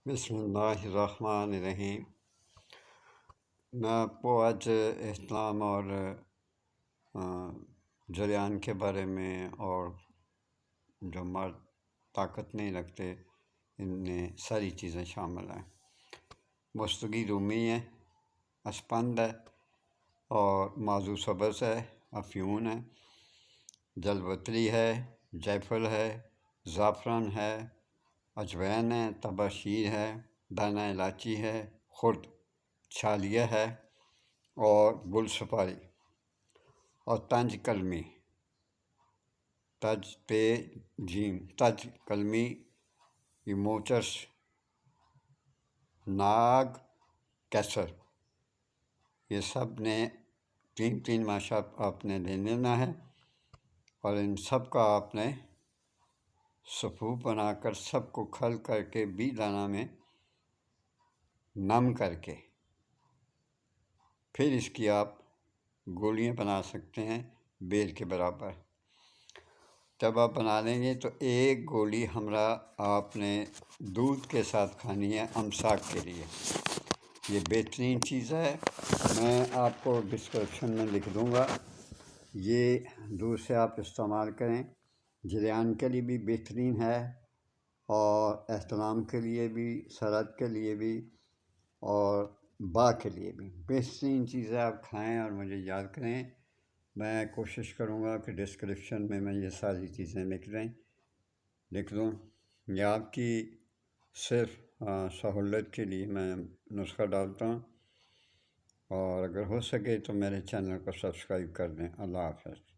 بسم اللہ الرحمن الرحیم۔ میں آپ کو آج احتلام اور جریان کے بارے میں، اور جو مرد طاقت نہیں رکھتے ان میں ساری چیزیں شامل ہیں۔ مستگی رومی ہے، اسپند ہے، اور مازو سبز ہے، افیون ہے، جلوتری ہے، جیفل ہے، زعفران ہے، اجوین ہے، تباشیر ہے، دانہ الائچی ہے، خرد چھالیہ ہے، اور گل سپاری اور تنج کلمی، تج کلمی، موچرس، ناگ، کیسر، یہ سب نے تین ماشا آپ نے لے لینا ہے، اور ان سب کا آپ نے صفوف بنا کر سب کو کھل کر کے بی دانہ میں نم کر کے پھر اس کی آپ گولیاں بنا سکتے ہیں بیل کے برابر۔ جب آپ بنا لیں گے تو ایک گولی آپ نے دودھ کے ساتھ کھانی ہے امساک کے لیے۔ یہ بہترین چیز ہے، میں آپ کو ڈسکرپشن میں لکھ دوں گا۔ یہ دودھ سے آپ استعمال کریں، جریان کے لیے بھی بہترین ہے، اور احتلام کے لیے بھی، سرد کے لیے بھی، اور کے لیے بھی بہترین چیزیں آپ کھائیں اور مجھے یاد کریں۔ میں کوشش کروں گا کہ ڈسکرپشن میں یہ ساری چیزیں لکھ دوں۔ یہ آپ کی صرف سہولت کے لیے میں نسخہ ڈالتا ہوں، اور اگر ہو سکے تو میرے چینل کو سبسکرائب کر دیں۔ اللہ حافظ۔